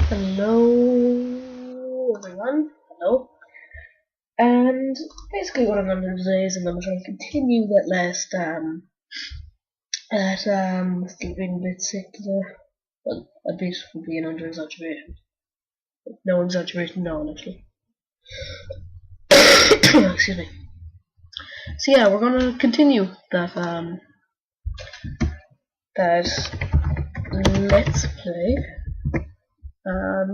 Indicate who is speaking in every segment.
Speaker 1: Hello everyone, hello. And basically what I'm going to do today is I'm going to try and continue that last sleeping bit sick today. Well, a bit would be an under exaggeration. No exaggeration no actually. Excuse me. So yeah, we're going to continue that let's play.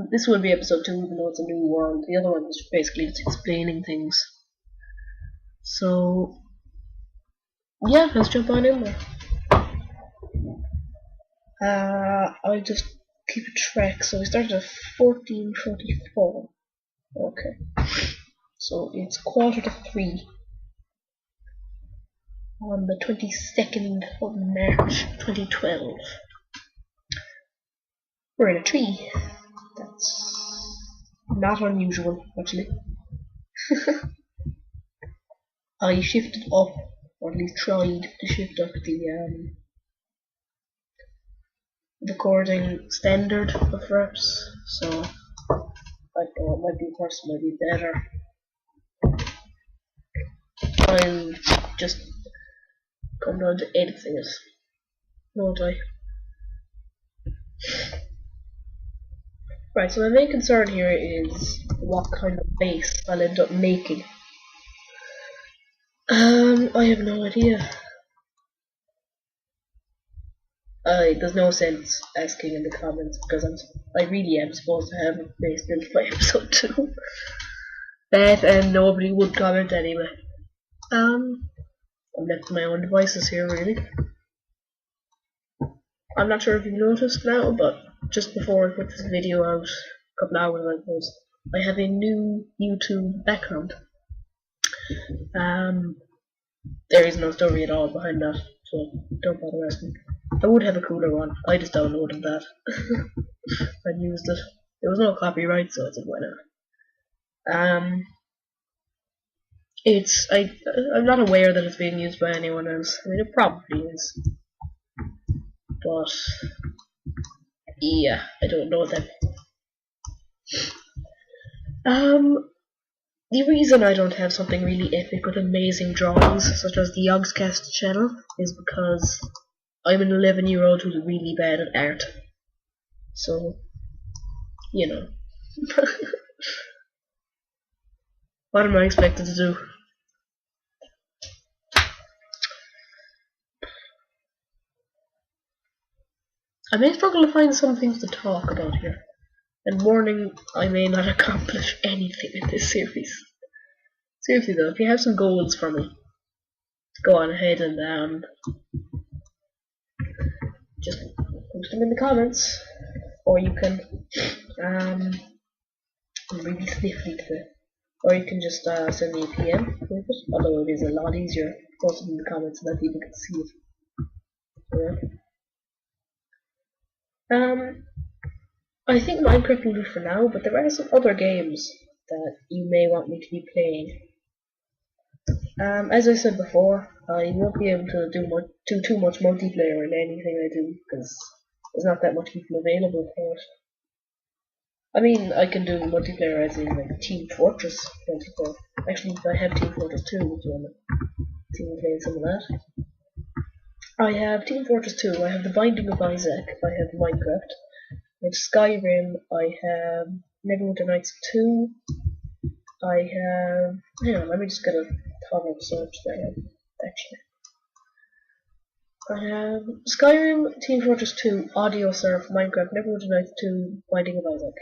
Speaker 1: This will be episode 2, even though it's a new world. The other one is basically just explaining things. So, yeah, let's jump on in there. I'll just keep a track. So we started at 14:44. Okay. So it's 2:45 on the 22nd of March 2012. We're in a tree. That's not unusual, actually. I shifted up, or at least tried to shift up the recording standard of reps, so I thought it might be worse, might be better. I'll just come down to editing it, won't I? Right, so my main concern here is what kind of base I'll end up making. I have no idea. There's no sense asking in the comments because I really am supposed to have a base built by episode 2. That and nobody would comment anyway. I'm left to my own devices here, really. I'm not sure if you've noticed now, but just before I put this video out, a couple hours ago, I have a new YouTube background. There is no story at all behind that, so don't bother asking. I would have a cooler one. I just downloaded that and used it. There was no copyright, so I said why not. I'm not aware that it's being used by anyone else. I mean, it probably is, but yeah, I don't know them. The reason I don't have something really epic with amazing drawings, such as the Yogscast channel, is because I'm an 11-year-old who's really bad at art. So, you know. What am I expected to do? I may struggle to find some things to talk about here, and warning, I may not accomplish anything in this series. Seriously though, if you have some goals for me, go on ahead and just post them in the comments, or you can I'm really sniffly today. Or you can just send me a PM with it, although it is a lot easier to post it in the comments so that people can see it. Yeah. I think Minecraft will do for now, but there are some other games that you may want me to be playing. As I said before, I won't be able to do too much multiplayer in anything I do, because there's not that much people available for it. I mean, I can do multiplayer as in like Team Fortress 24. Actually, I have Team Fortress 2 if you want to see me playing some of that. I have Team Fortress 2, I have The Binding of Isaac, I have Minecraft, I have Skyrim, I have Neverwinter Nights 2, I have... hang on, let me just get a top-up search there, actually. I have Skyrim, Team Fortress 2, Audio Surf, Minecraft, Neverwinter Nights 2, Binding of Isaac.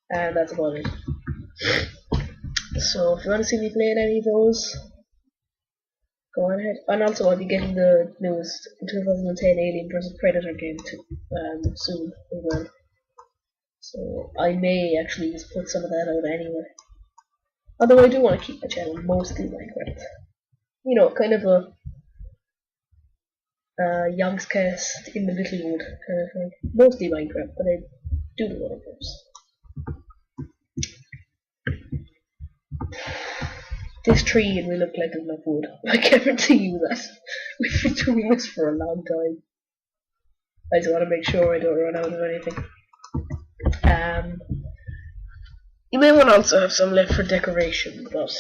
Speaker 1: And that's about it. So if you want to see me playing any of those, go on ahead. And also I'll be getting the newest 2010 Alien vs Predator game soon as well. So I may actually just put some of that out anyway. Although I do want to keep my channel mostly Minecraft. You know, kind of a Yogscast in the Littlewood kind of thing. Mostly Minecraft, but I do the other games. This tree will look like enough wood. I guarantee you that. We've been doing this for a long time. I just want to make sure I don't run out of anything. You may want to also have some left for decoration, but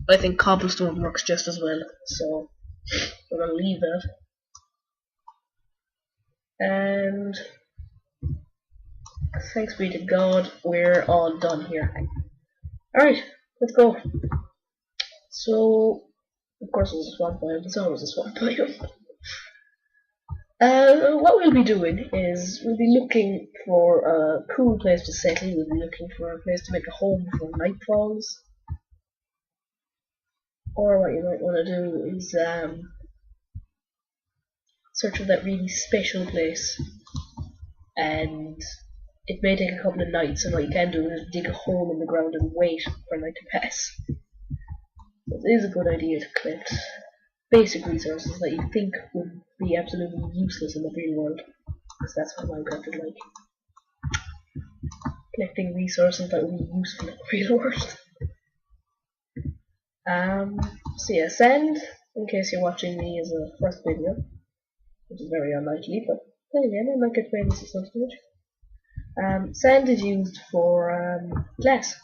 Speaker 1: I think cobblestone works just as well, so I'm going to leave that. And thanks be to God, we're all done here. Alright, let's go. So, of course there's a swamp biome, there's always a swamp biome. What we'll be doing is we'll be looking for a cool place to settle, we'll be looking for a place to make a home before night falls. Or what you might want to do is search for that really special place, and it may take a couple of nights, and what you can do is dig a hole in the ground and wait for night to pass. It is a good idea to collect basic resources that you think would be absolutely useless in the real world, because that's what Minecraft is like. Collecting resources that would be useful in the real world. So yeah, sand, in case you're watching me as a first video, which is very unlikely, but then again, I might get famous at some stage. Sand is used for glass.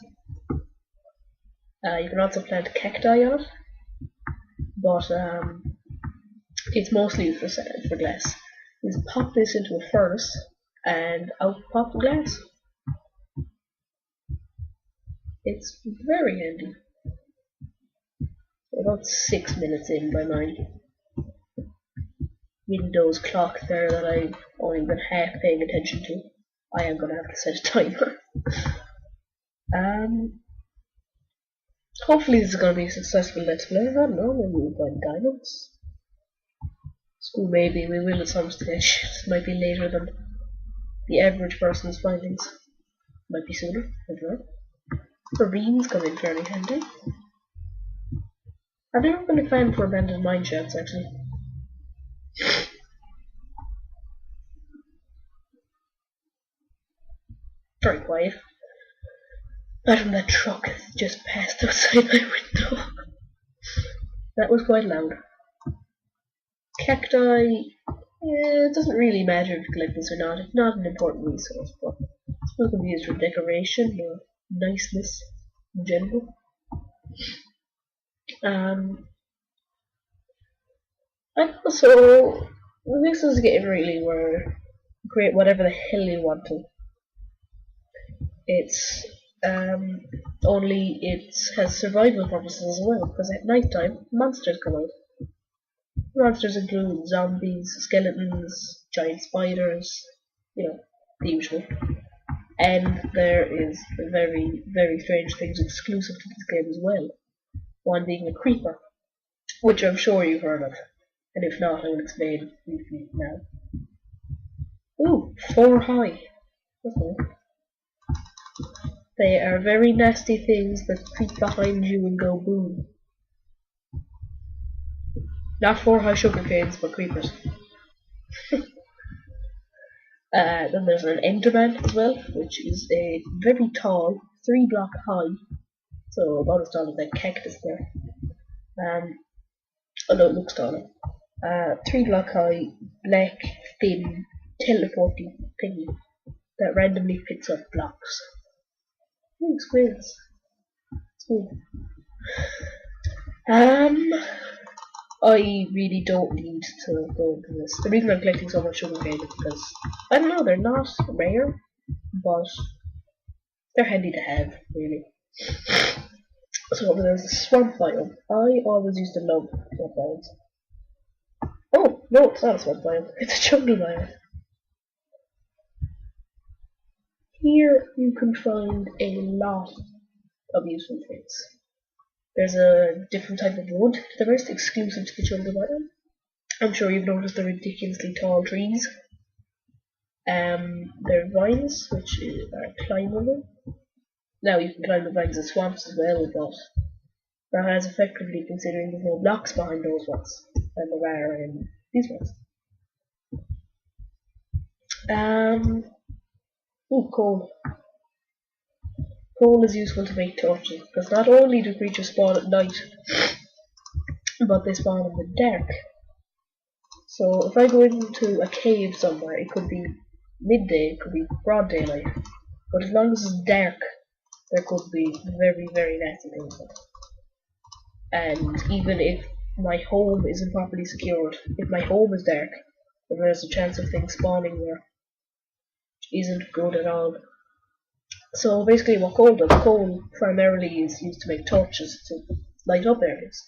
Speaker 1: You can also plant cacti on it, but it's mostly used for glass. You just pop this into a furnace, and out pop the glass. It's very handy. About 6 minutes in by my Windows clock there that I've only been half paying attention to. I am going to have to set a timer. Hopefully this is going to be a successful let's play. I don't know, maybe we'll find diamonds. School maybe, we will at some stage. This might be later than the average person's findings. Might be sooner, I don't know. Marines come in fairly handy. I've never been a fan for abandoned mine shafts, actually. Very quiet. Apart from that truck that just passed outside my window. That was quite loud. Cacti, it doesn't really matter if you collect this or not. It's not an important resource, but it's still can be used for decoration or niceness in general. And also, this is a game really where you create whatever the hell you want to. It's only it has survival purposes as well, because at night time monsters come out. Monsters include zombies, skeletons, giant spiders, you know, the usual. And there is very, very strange things exclusive to this game as well. One being a creeper, which I'm sure you've heard of. And if not, I will explain briefly now. Ooh, 4 high. Okay. They are very nasty things that creep behind you and go boom. Not 4 high sugar canes, but creepers. Then there's an enderman as well, which is a very tall, 3 block high, so about as tall as that cactus there. Although it looks taller. 3 block high, black, thin, teleporting thingy that randomly picks up blocks. Squids. Squid. I really don't need to go into this. The reason I'm collecting so much sugarcane is because, I don't know, they're not rare, but they're handy to have, really. So there's a swamp biome. I always used to love swamp biomes. Oh, no, it's not a swamp biome, it's a jungle biome. Here you can find a lot of useful things. There's a different type of wood to the rest, exclusive to the jungle biome. I'm sure you've noticed the ridiculously tall trees. There are vines, which are climbable. Now you can climb the vines in swamps as well, but that has effectively considering there's no blocks behind those ones, and there are in these ones. Ooh, coal. Coal is useful to make torches, because not only do creatures spawn at night, but they spawn in the dark. So if I go into a cave somewhere, it could be midday, it could be broad daylight, but as long as it's dark, there could be very, very nasty things. And even if my home isn't properly secured, if my home is dark, then there's a chance of things spawning there, which isn't good at all. So basically what coal does, coal primarily is used to make torches to light up areas.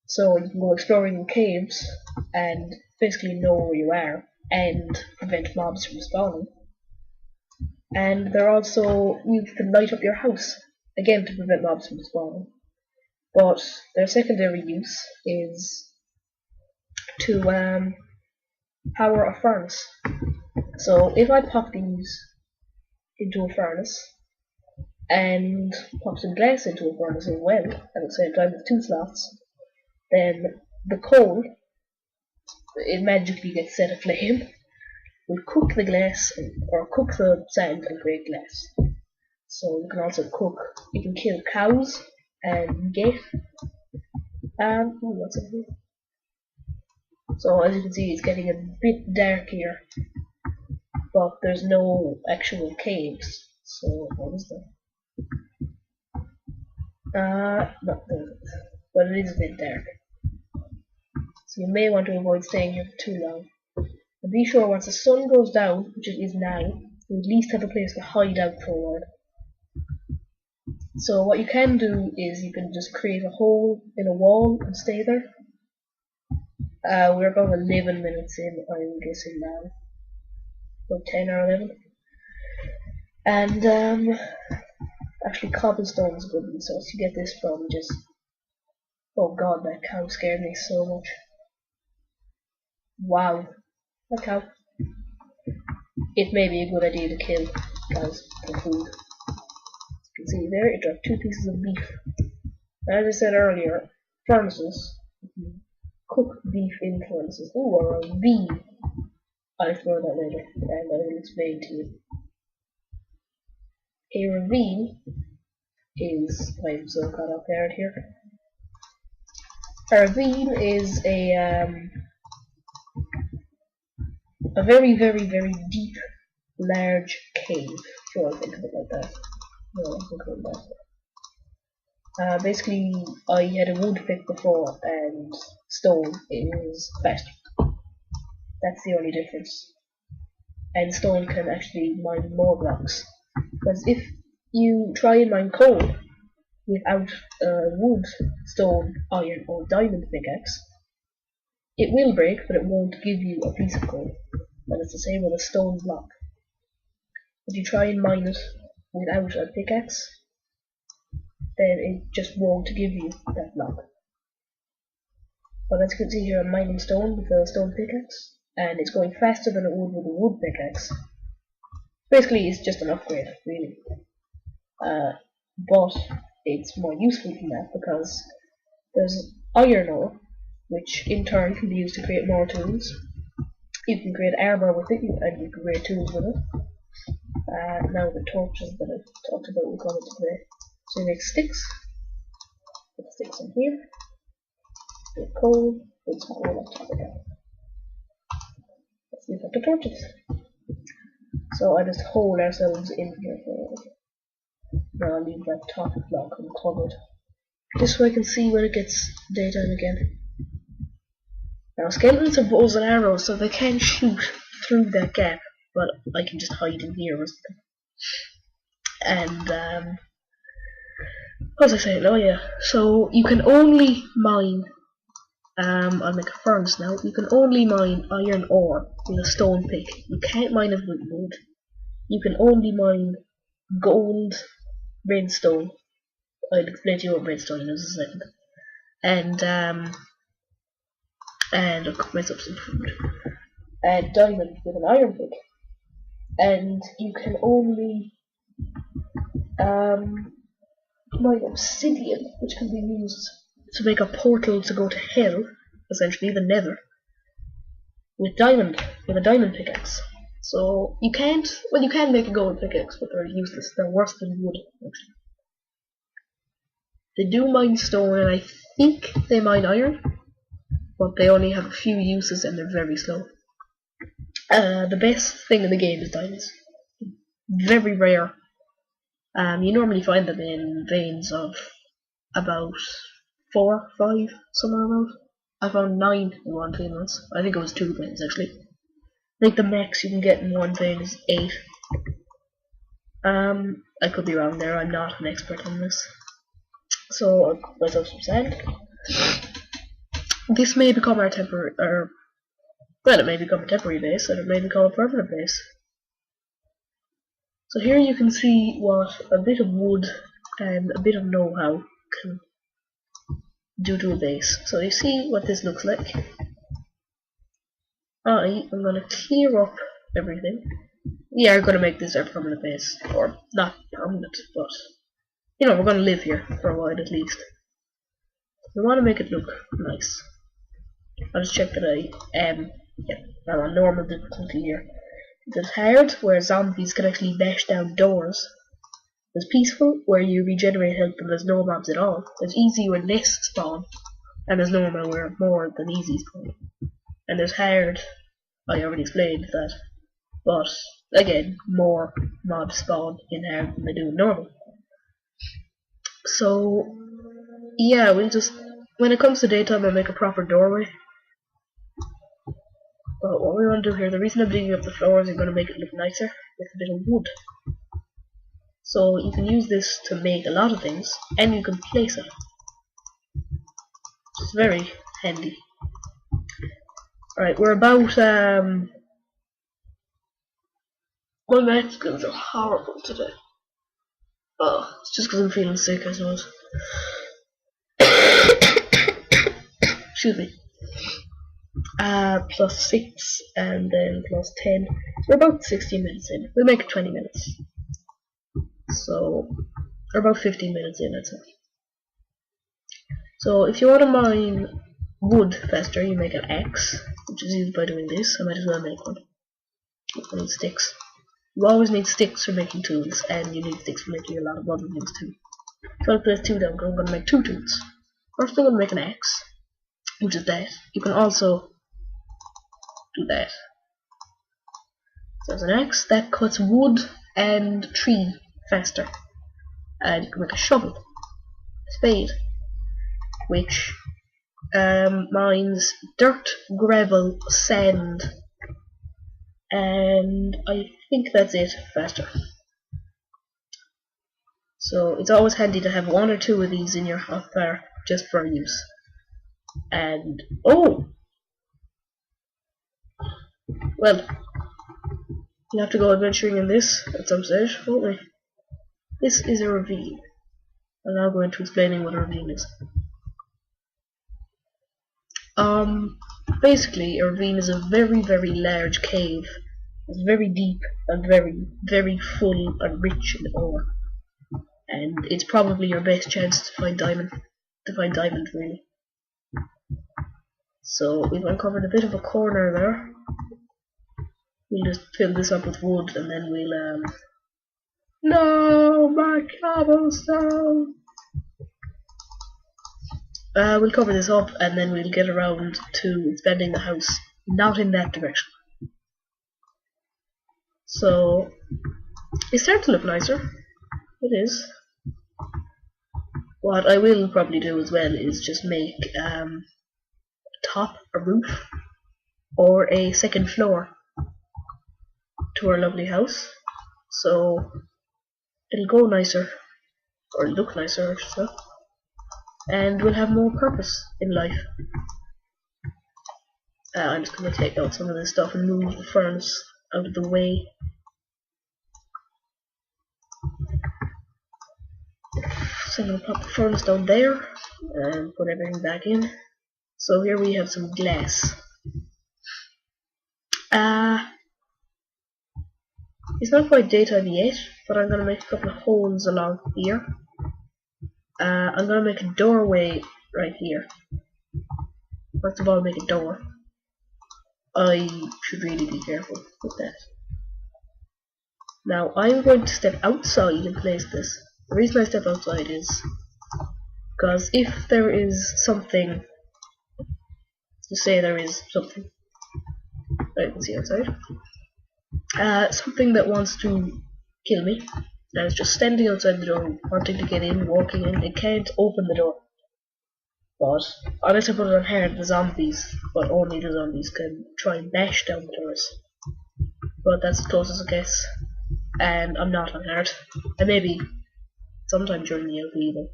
Speaker 1: So you can go exploring in caves and basically know where you are and prevent mobs from spawning. And they're also used to light up your house, again to prevent mobs from spawning. But their secondary use is to power a furnace. So if I pop these into a furnace and pop some glass into a furnace as well at the same time with 2 slots, then the coal, it magically gets set aflame, will cook the glass or cook the sand and create glass. So you can also cook, you can kill cows and get what's it here? So as you can see, it's getting a bit dark here, but there's no actual caves. So what is that? No, there isn't. But it is a bit dark. So you may want to avoid staying here for too long. And be sure once the sun goes down, which it is now, you at least have a place to hide out for a while. So what you can do is you can just create a hole in a wall and stay there. We're about 11 minutes in, I'm guessing now. About 10 or 11. And actually cobblestone is a good resource. You get this from just... Oh god, that cow scared me so much. Wow. That cow. It may be a good idea to kill cows for food. As you can see there, it dropped 2 pieces of beef. As I said earlier, furnaces, cook beef in furnaces. Ooh, or a ravine. I'll explore that later, and I will explain to you. A ravine is, I'm so caught up there here. A ravine is a very, very, very deep, large cave, if you want to think of it like that. No, I think of it like that. Basically, I had a wood pick before, and stone is faster. That's the only difference. And stone can actually mine more blocks. Because if you try and mine coal without a wood, stone, iron, or diamond pickaxe, it will break, but it won't give you a piece of coal. And it's the same with a stone block. If you try and mine it without a pickaxe, then it just won't give you that block. But as you can see here, I'm mining stone with a stone pickaxe, and it's going faster than it would with a wood pickaxe. Basically, it's just an upgrade, really. But it's more useful than that because there's iron ore, which in turn can be used to create more tools. You can create armor with it, and you can create tools with it. Now the torches that I talked about will come into play. So you make sticks. Put the sticks in here. Get coal. Put some coal on top of that. Let's use up the torches. So I just hold ourselves in here for a while. Now I'll leave that top block uncovered, just so I can see when it gets daytime again. Now skeletons have bows and arrows, so they can shoot through that gap, but I can just hide in here or something. And what was I saying? Oh yeah, so you can only mine, I'll make a furnace now, you can only mine iron ore with a stone pick. You can't mine it with wood. You can only mine gold, redstone. I'll explain to you what redstone is in a second. And I'll cook myself some food. And diamond with an iron pick. And you can only mine obsidian, which can be used to make a portal to go to hell, essentially the nether, with a diamond pickaxe. So you can't, well, you can make a gold pickaxe, but they're useless. They're worse than wood, actually. They do mine stone, and I think they mine iron, but they only have a few uses and they're very slow. The best thing in the game is diamonds. Very rare. You normally find them in veins of about 4, 5, somewhere around. I found 9 in one vein once. I think it was 2 veins actually. I think the max you can get in one vein is 8. I could be wrong there, I'm not an expert on this. So I'll put myself some sand. This may become our temporary, well, it may become a temporary base, and it may become a permanent base. So here you can see what a bit of wood and a bit of know-how can do to a base. So you see what this looks like. I am going to clear up everything. We are going to make this our permanent base, or not permanent, but you know, we're going to live here for a while at least. We want to make it look nice. I'll just check that I'm on normal difficulty here. There's hard, where zombies can actually bash down doors. There's peaceful, where you regenerate health and there's no mobs at all. There's easy, where nests spawn, and there's normal, where more than easy spawn. And there's hard, I already explained that, but again, more mobs spawn in hard than they do in normal. So, yeah, we'll just, when it comes to daytime, I'll make a proper doorway. But what we want to do here, the reason I'm digging up the floors is going to make it look nicer with a bit of wood. So you can use this to make a lot of things, and you can place it. It's very handy. Alright, we're about, my math skills are horrible today. Oh, it's just because I'm feeling sick, I suppose. Excuse me. Plus 6 and then plus 10. We're about 16 minutes in. We'll make it 20 minutes. So, we're about 15 minutes in, I'd say. So, if you want to mine wood faster, you make an axe, which is used by doing this. I might as well make one. I need sticks. You always need sticks for making tools, and you need sticks for making a lot of other things too. So I'll place 2 down, I'm going to make 2 tools. First I'm going to make an axe, which is that. You can also do that. So there's an axe that cuts wood and tree faster. And you can make a shovel, a spade, which mines dirt, gravel, sand, and I think that's it faster. So it's always handy to have 1 or 2 of these in your hotbar just for use. And oh, well, we'll have to go adventuring in this at some stage, won't we? This is a ravine. I'm now going to explaining what a ravine is. Basically, a ravine is a very, very large cave. It's very deep and very, very full and rich in ore. And it's probably your best chance to find diamond. Really. So we've uncovered a bit of a corner there. We'll just fill this up with wood and then we'll no, my cobblestone! We'll cover this up and then we'll get around to expanding the house, not in that direction. So, it's starting to look nicer. It is. What I will probably do as well is just make a roof, or a second floor to our lovely house. So, it'll go nicer, or look nicer, I should say. And we'll have more purpose in life. I'm just going to take out some of this stuff and move the furnace out of the way. So I'm going to pop the furnace down there and put everything back in. So here we have some glass. It's not quite daytime yet, but I'm going to make a couple of holes along here. I'm going to make a doorway right here. First of all, make a door. I should really be careful with that. Now, I'm going to step outside and place this. The reason I step outside is because if there is something to say there is something that I can see outside. Something that wants to kill me. And it's just standing outside the door, wanting to get in, walking in. It can't open the door. But unless I put it on hard, the zombies, but only the zombies, can try and bash down the doors. But that's as close as it gets. And I'm not on hard. And maybe sometime during the LP though.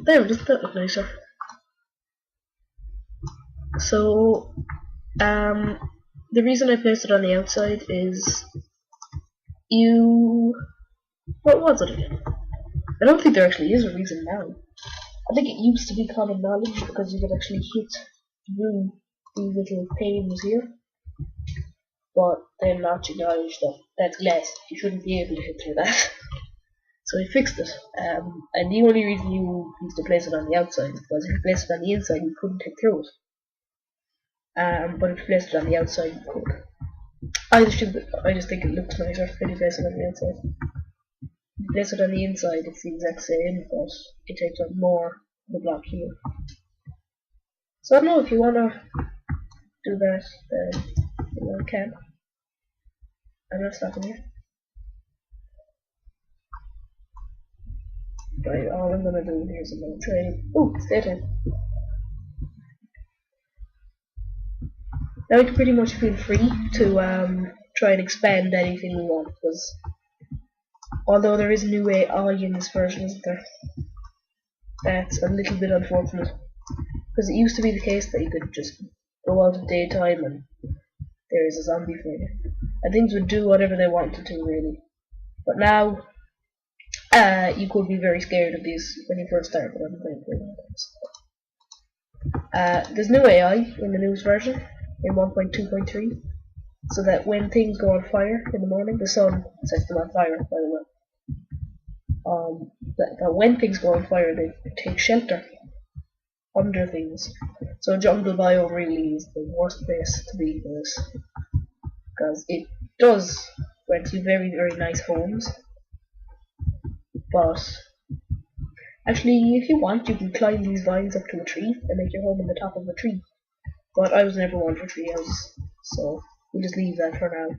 Speaker 1: There, doesn't that look nicer? So, the reason I placed it on the outside is what was it again? I don't think there actually is a reason now. I think it used to be common knowledge because you could actually hit through these little panes here. But then Nazi knowledge that that's glass. You shouldn't be able to hit through that. So he fixed it. And the only reason you used to place it on the outside is because if you placed it on the inside, you couldn't hit through it. But if you placed it on the outside, you could. I just think it looks nicer when you place it on the outside. If you place it on the inside, it's the exact same, but it takes up more of the block here. So I don't know if you wanna do that, then you can. I'm not stopping here. Right, all I'm gonna do here is I'm gonna try. Oh, stay tuned. Now we can pretty much feel free to try and expand anything we want, because although there is a new AI in this version, isn't there? That's a little bit unfortunate, because it used to be the case that you could just go out at daytime and there is a zombie for you, and things would do whatever they wanted to really. But now, you could be very scared of these when you first start, but I'm going to there's new AI in the newest version, in 1.2.3, so that when things go on fire in the morning, the sun sets them on fire, by the way. That when things go on fire, they take shelter under things. So jungle biome really is the worst place to be for this, because it does grant you very, very nice homes. But actually, if you want, you can climb these vines up to a tree and make your home in the top of a tree. But I was never one for tree houses, so we'll just leave that for now.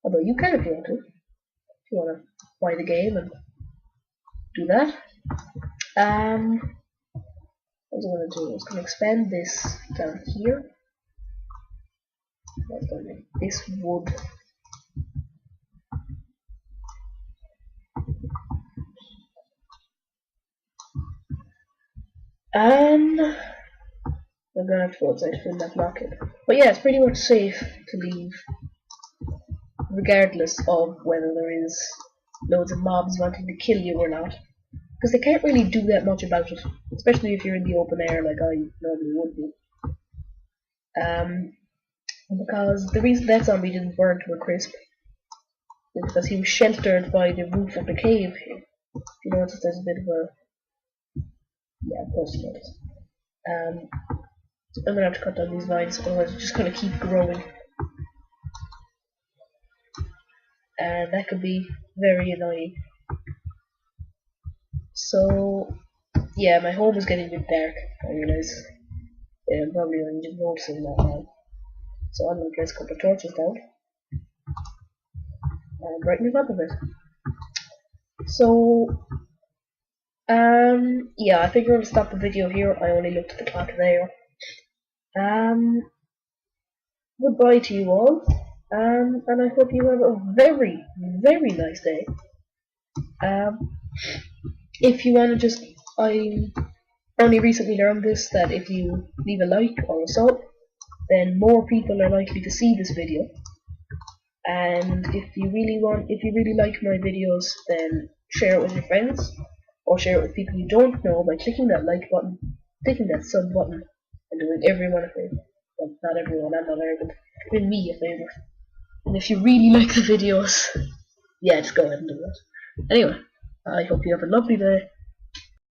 Speaker 1: Although you can if you want to. If you want to buy the game and do that. What I'm going to do is going to expand this down here. I'm going to make this wood. And I'm going to have to go outside to fill that block in. But yeah, it's pretty much safe to leave, regardless of whether there is loads of mobs wanting to kill you or not. Because they can't really do that much about it, especially if you're in the open air like I normally would be. Because the reason that zombie didn't burn to a crisp is because he was sheltered by the roof of the cave here. If you notice, there's a bit of a... yeah, of course you notice. I'm going to have to cut down these vines, otherwise it's just going to keep growing. And that could be very annoying. So, yeah, my home is getting a bit dark, I realise. Yeah, I'm probably only just noticing that now. So I'm going to place a couple of torches down and brighten it up a bit. So, yeah, I think I'm going to stop the video here. I only looked at the clock there. Goodbye to you all, and I hope you have a very, very nice day. If you want to just, I only recently learned this, that if you leave a like or a sub, then more people are likely to see this video. And if you really like my videos, then share it with your friends, or share it with people you don't know by clicking that like button, clicking that sub button, and doing everyone a favor. Well, not everyone, I'm not arrogant, doing me a favor. And if you really like the videos, yeah, just go ahead and do that. Anyway, I hope you have a lovely day,